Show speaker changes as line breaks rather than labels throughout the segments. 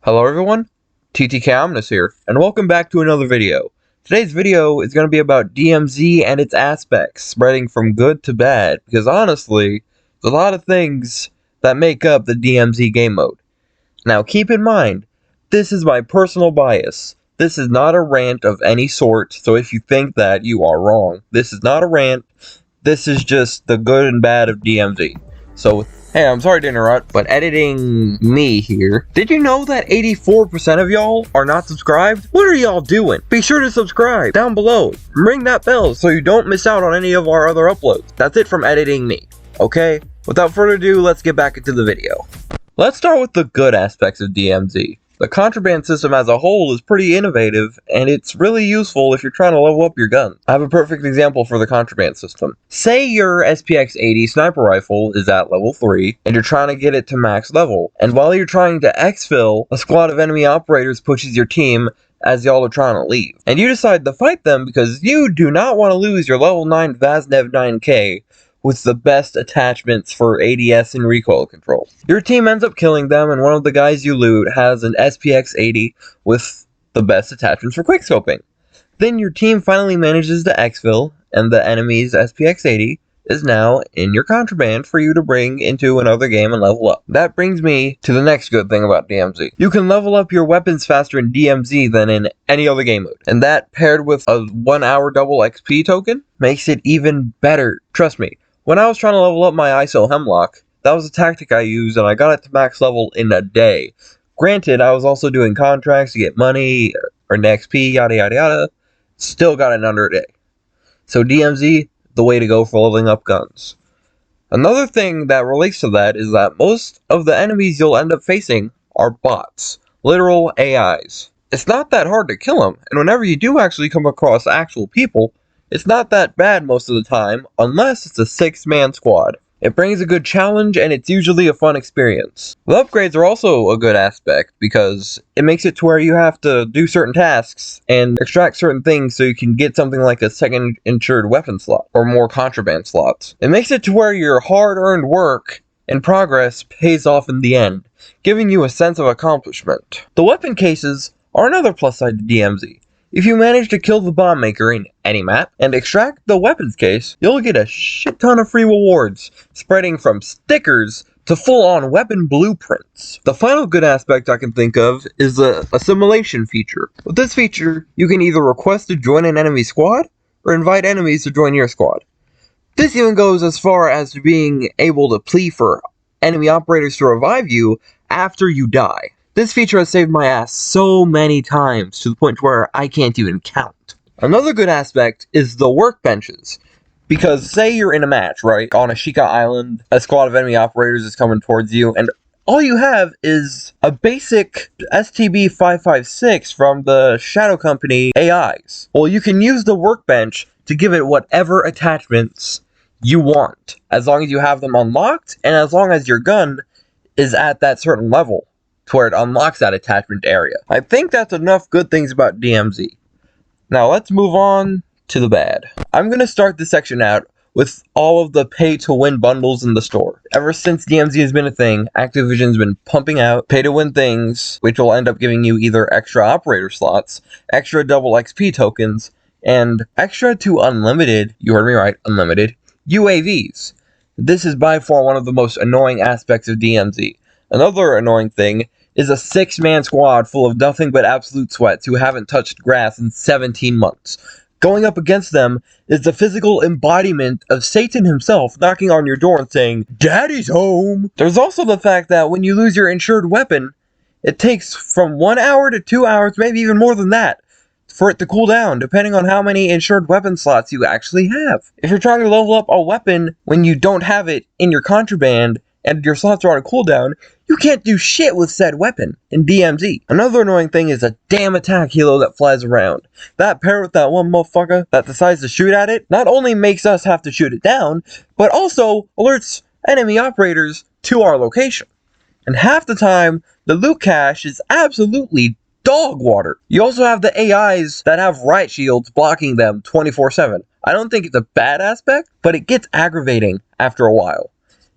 Hello everyone, TTK Omnis here, and welcome back to another video. Today's video is going to be about DMZ and its aspects, spreading from good to bad, because honestly, there's a lot of things that make up the DMZ game mode. Now keep in mind, this is my personal bias. This is not a rant of any sort, so if you think that, you are wrong. This is not a rant, this is just the good and bad of DMZ. So, hey, I'm sorry to interrupt, but editing me here. Did you know that 84% of y'all are not subscribed? What are y'all doing? Be sure to subscribe down below. Ring that bell so you don't miss out on any of our other uploads. That's it from editing me, okay? Without further ado, let's get back into the video. Let's start with the good aspects of DMZ. The contraband system as a whole is pretty innovative, and it's really useful if you're trying to level up your gun. I have a perfect example for the contraband system. Say your SPX-80 sniper rifle is at level 3, and you're trying to get it to max level, and while you're trying to exfil, a squad of enemy operators pushes your team as y'all are trying to leave. And you decide to fight them because you do not want to lose your level 9 Vaznev 9K with the best attachments for ADS and recoil control. Your team ends up killing them, and one of the guys you loot has an SPX-80 with the best attachments for quickscoping. Then your team finally manages to exfil, and the enemy's SPX-80 is now in your contraband for you to bring into another game and level up. That brings me to the next good thing about DMZ. You can level up your weapons faster in DMZ than in any other game mode, and that paired with a 1 hour double XP token makes it even better. Trust me. When I was trying to level up my ISO Hemlock, that was a tactic I used, and I got it to max level in a day. Granted, I was also doing contracts to get money, or an XP, yada yada yada. Still got it in under a day. So DMZ, the way to go for leveling up guns. Another thing that relates to that is that most of the enemies you'll end up facing are bots. Literal AIs. It's not that hard to kill them, and whenever you do actually come across actual people, it's not that bad most of the time, unless it's a 6-man squad. It brings a good challenge, and it's usually a fun experience. The upgrades are also a good aspect, because it makes it to where you have to do certain tasks and extract certain things so you can get something like a second insured weapon slot, or more contraband slots. It makes it to where your hard-earned work and progress pays off in the end, giving you a sense of accomplishment. The weapon cases are another plus side to DMZ. If you manage to kill the bomb maker in any map and extract the weapons case, you'll get a shit ton of free rewards, spreading from stickers to full-on weapon blueprints. The final good aspect I can think of is the assimilation feature. With this feature, you can either request to join an enemy squad, or invite enemies to join your squad. This even goes as far as to being able to plea for enemy operators to revive you after you die. This feature has saved my ass so many times to the point where I can't even count. Another good aspect is the workbenches. Because say you're in a match, right, on a Shika Island, a squad of enemy operators is coming towards you, and all you have is a basic STB-556 from the Shadow Company AIs. Well, you can use the workbench to give it whatever attachments you want, as long as you have them unlocked, and as long as your gun is at that certain level, to where it unlocks that attachment area. I think that's enough good things about DMZ. Now let's move on to the bad. I'm going to start this section out with all of the pay-to-win bundles in the store. Ever since DMZ has been a thing, Activision's been pumping out pay-to-win things, which will end up giving you either extra operator slots, extra double XP tokens, and extra to unlimited, you heard me right, unlimited, UAVs. This is by far one of the most annoying aspects of DMZ. Another annoying thing is a 6-man squad full of nothing but absolute sweats who haven't touched grass in 17 months. Going up against them is the physical embodiment of Satan himself knocking on your door and saying, "Daddy's home!" There's also the fact that when you lose your insured weapon, it takes from 1 hour to 2 hours, maybe even more than that, for it to cool down, depending on how many insured weapon slots you actually have. If you're trying to level up a weapon when you don't have it in your contraband, and your slots are on a cooldown, you can't do shit with said weapon in DMZ. Another annoying thing is a damn attack helo that flies around. That paired with that one motherfucker that decides to shoot at it, not only makes us have to shoot it down, but also alerts enemy operators to our location. And half the time, the loot cache is absolutely dog water. You also have the AIs that have riot shields blocking them 24/7. I don't think it's a bad aspect, but it gets aggravating after a while.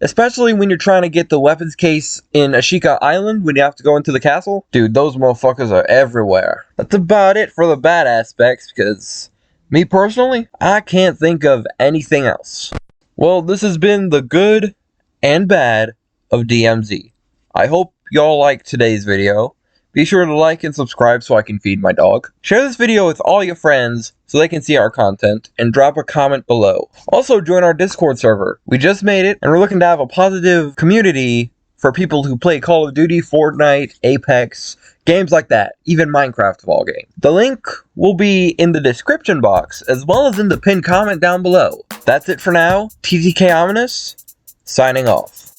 Especially when you're trying to get the weapons case in Ashika Island when you have to go into the castle. Dude, those motherfuckers are everywhere. That's about it for the bad aspects, because me personally, I can't think of anything else. Well, this has been the good and bad of DMZ. I hope y'all liked today's video. Be sure to like and subscribe so I can feed my dog. Share this video with all your friends so they can see our content, and drop a comment below. Also, join our Discord server. We just made it, and we're looking to have a positive community for people who play Call of Duty, Fortnite, Apex, games like that, even Minecraft of all games. The link will be in the description box, as well as in the pinned comment down below. That's it for now. TTK Ominous, signing off.